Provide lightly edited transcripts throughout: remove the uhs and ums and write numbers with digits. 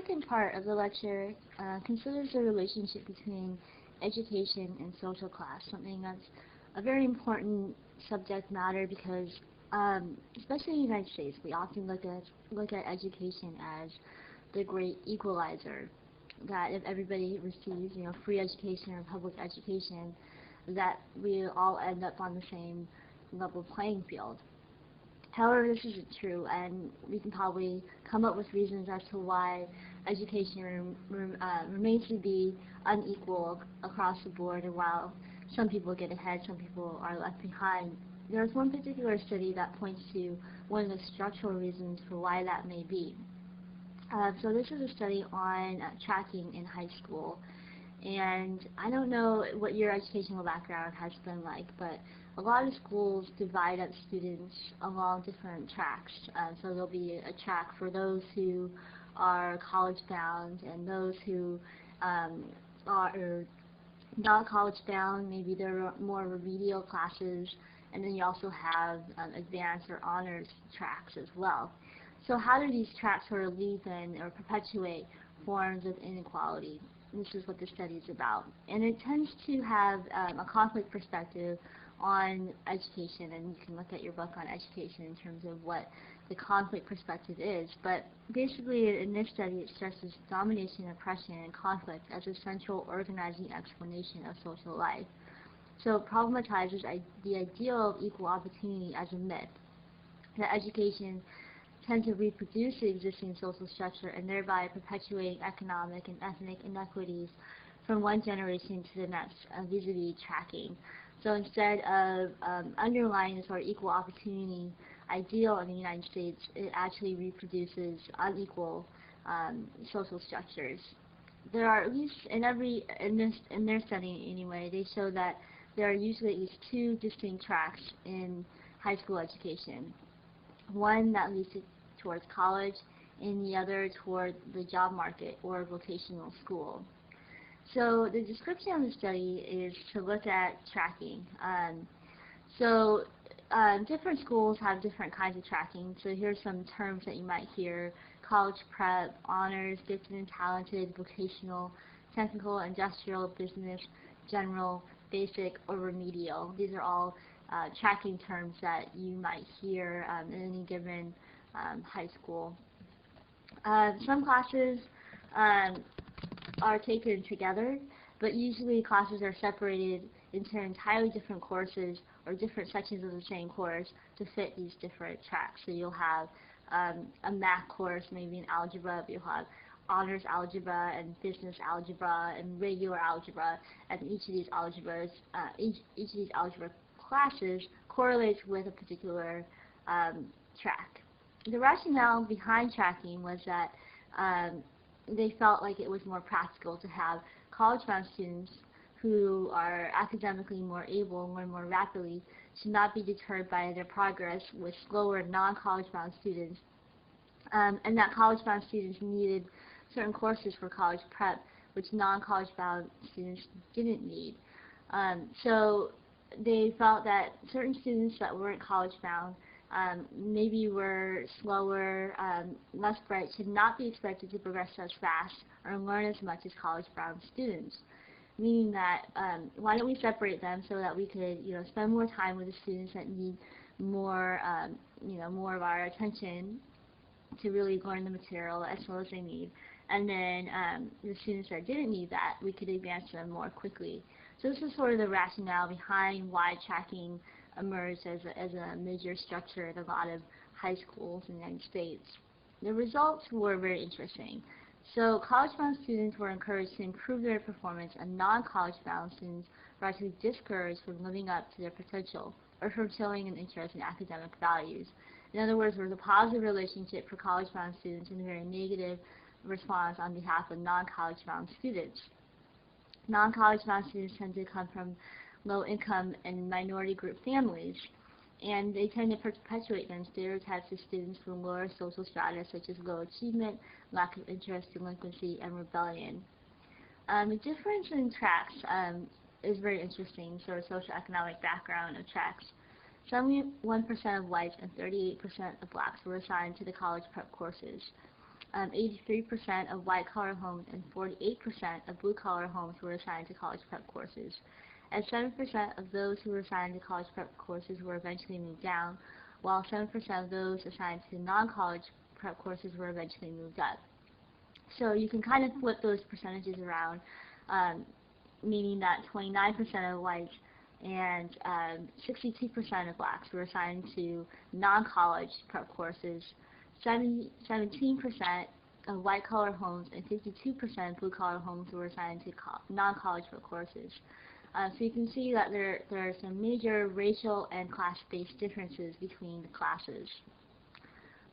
second part of the lecture considers the relationship between education and social class, something that's a very important subject matter because, especially in the United States, we often look at education as the great equalizer. That if everybody receives, free education or public education, that we all end up on the same level playing field. However, this isn't true, and we can probably come up with reasons as to why education remains to be unequal across the board, and while some people get ahead, some people are left behind. There's one particular study that points to one of the structural reasons for why that may be. So this is a study on tracking in high school. And I don't know what your educational background has been like, but a lot of schools divide up students along different tracks. So there'll be a track for those who are college bound and those who are not college bound. Maybe there are more remedial classes, and then you also have advanced or honors tracks as well. So how do these tracks sort of lead in or perpetuate forms of inequality? This is what the study is about. And it tends to have a conflict perspective on education, and you can look at your book on education in terms of what the conflict perspective is. But basically in this study it stresses domination, oppression, and conflict as a central organizing explanation of social life. So it problematizes the ideal of equal opportunity as a myth, that education tend to reproduce the existing social structure and thereby perpetuating economic and ethnic inequities from one generation to the next vis-a-vis tracking. So instead of underlying this sort of equal opportunity ideal in the United States, it actually reproduces unequal social structures. There are at least in their study anyway, they show that there are usually at least two distinct tracks in high school education. One that leads towards college, and the other toward the job market or vocational school. So the description of the study is to look at tracking. Different schools have different kinds of tracking. So here's some terms that you might hear: college prep, honors, gifted and talented, vocational, technical, industrial, business, general, basic, or remedial. These are all tracking terms that you might hear in any given high school. Some classes are taken together, but usually classes are separated into entirely different courses or different sections of the same course to fit these different tracks. So you'll have a math course, maybe in algebra, but you'll have honors algebra and business algebra and regular algebra, and each of these algebra classes correlates with a particular track. The rationale behind tracking was that they felt like it was more practical to have college-bound students who are academically more able and learn more rapidly should not be deterred by their progress with slower non-college-bound students, and that college-bound students needed certain courses for college prep, which non-college-bound students didn't need. So they felt that certain students that weren't college-bound maybe were slower, less bright, should not be expected to progress as fast or learn as much as college-bound students. Meaning that why don't we separate them so that we could, spend more time with the students that need more, more of our attention to really learn the material as well as they need, and then the students that didn't need that, we could advance them more quickly. So this is sort of the rationale behind why tracking emerged as a major structure in a lot of high schools in the United States. The results were very interesting. So college-bound students were encouraged to improve their performance, and non-college-bound students were actually discouraged from living up to their potential or from showing an interest in academic values. In other words, there was a positive relationship for college-bound students and a very negative response on behalf of non-college-bound students. Non-college-bound students tend to come from low-income and minority group families, and they tend to perpetuate then stereotypes of students from lower social strata such as low achievement, lack of interest, delinquency, and rebellion. The difference in tracks is very interesting, sort of socioeconomic background of tracks. 71% of whites and 38% of blacks were assigned to the college prep courses. 83% of white-collar homes and 48% of blue-collar homes were assigned to college prep courses. And 7% of those who were assigned to college prep courses were eventually moved down, while 7% of those assigned to non-college prep courses were eventually moved up. So you can kind of flip those percentages around, meaning that 29% of whites and 62% of blacks were assigned to non-college prep courses, 17% of white-collar homes and 52% of blue-collar homes were assigned to non-college prep courses. So you can see that there are some major racial and class-based differences between the classes.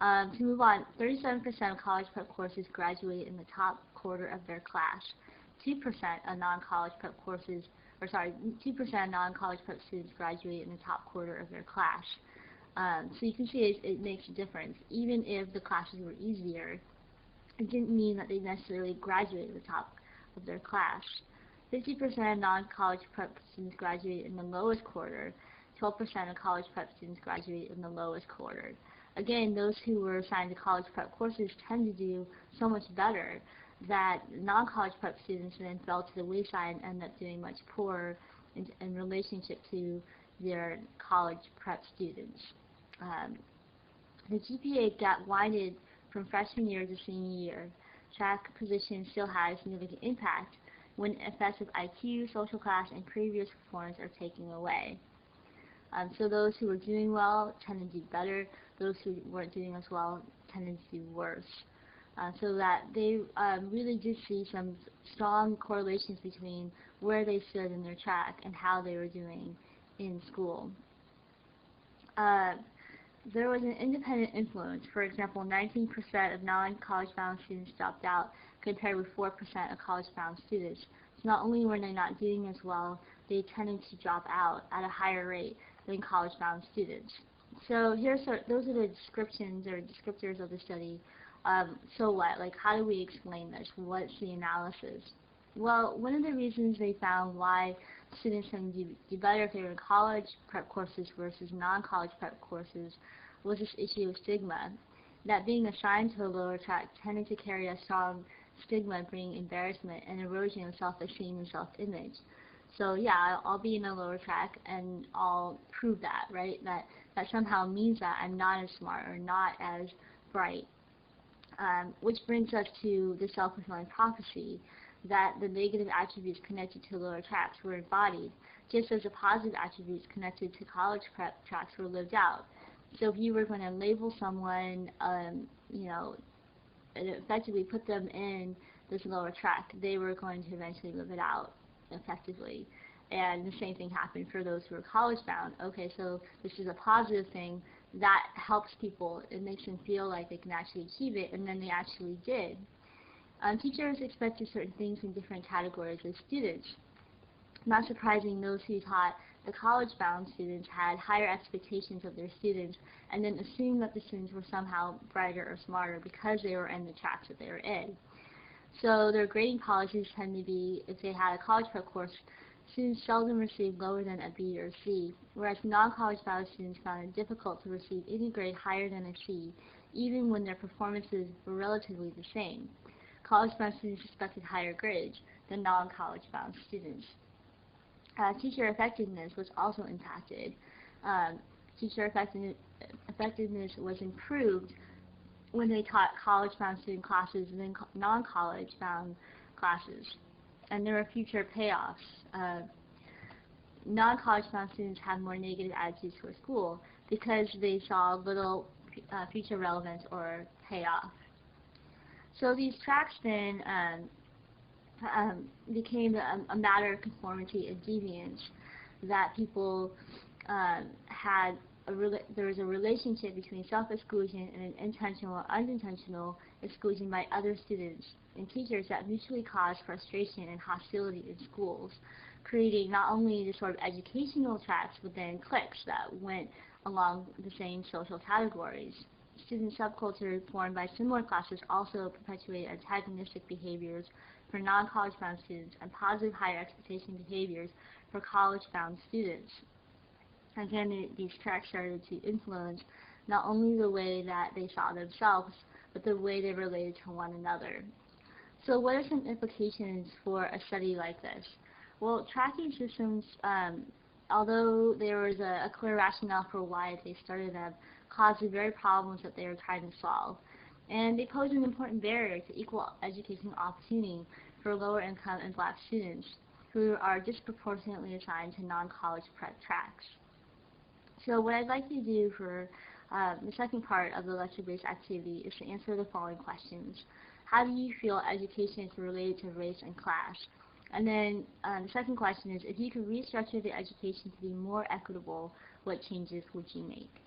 To move on, 37% of college prep courses graduate in the top quarter of their class. 2% of non-college prep courses, 2% of non-college prep students graduate in the top quarter of their class. So you can see it makes a difference. Even if the classes were easier, it didn't mean that they necessarily graduated at the top of their class. 50% of non-college prep students graduate in the lowest quarter. 12% of college prep students graduate in the lowest quarter. Again, those who were assigned to college prep courses tend to do so much better that non-college prep students then fell to the wayside and ended up doing much poorer in relationship to their college prep students. The GPA gap widened from freshman year to senior year. Track position still has significant impact when effects of IQ, social class, and previous performance are taken away. So those who were doing well tended to do better. Those who weren't doing as well tended to do worse. So that they really did see some strong correlations between where they stood in their track and how they were doing in school. There was an independent influence. For example, 19% of non-college bound students dropped out compared with 4% of college bound students. So not only were they not doing as well, they tended to drop out at a higher rate than college bound students. So those are the descriptions or descriptors of the study. So what? Like, how do we explain this? What's the analysis? Well, one of the reasons they found why students tend to do better if they were in college prep courses versus non-college prep courses was this issue of stigma. That being assigned to a lower track tended to carry a strong stigma, bringing embarrassment and erosion of self-esteem and self-image. So yeah, I'll be in a lower track and I'll prove that, right? That somehow means that I'm not as smart or not as bright. Which brings us to the self-fulfilling prophecy, that the negative attributes connected to lower tracks were embodied, just as the positive attributes connected to college prep tracks were lived out. So if you were going to label someone, and effectively put them in this lower track, they were going to eventually live it out effectively. And the same thing happened for those who were college bound. Okay, so this is a positive thing that helps people. It makes them feel like they can actually achieve it, and then they actually did. Teachers expected certain things in different categories of students. Not surprising, those who taught the college-bound students had higher expectations of their students and then assumed that the students were somehow brighter or smarter because they were in the tracks that they were in. So their grading policies tend to be, if they had a college prep course, students seldom received lower than a B or C, whereas non-college bound students found it difficult to receive any grade higher than a C, even when their performances were relatively the same. College-bound students expected higher grades than non-college bound students. Teacher effectiveness was also impacted. Teacher effectiveness was improved when they taught college-bound student classes than non-college bound classes. And there were future payoffs. Non-college bound students had more negative attitudes toward school because they saw little future relevance or payoff. So these tracks then became a matter of conformity and deviance, that people had there was a relationship between self-exclusion and an intentional or unintentional exclusion by other students and teachers that mutually caused frustration and hostility in schools, creating not only the sort of educational tracks but then cliques that went along the same social categories. Student subculture formed by similar classes also perpetuated antagonistic behaviors for non-college bound students and positive higher expectation behaviors for college bound students. Again, these tracks started to influence not only the way that they saw themselves, but the way they related to one another. So what are some implications for a study like this? Well, tracking systems, although there was a clear rationale for why they started them, caused the very problems that they were trying to solve. And they pose an important barrier to equal education opportunity for lower income and black students who are disproportionately assigned to non-college prep tracks. So what I'd like you to do for the second part of the lecture-based activity is to answer the following questions. How do you feel education is related to race and class? And then the second question is, if you could restructure the education to be more equitable, what changes would you make?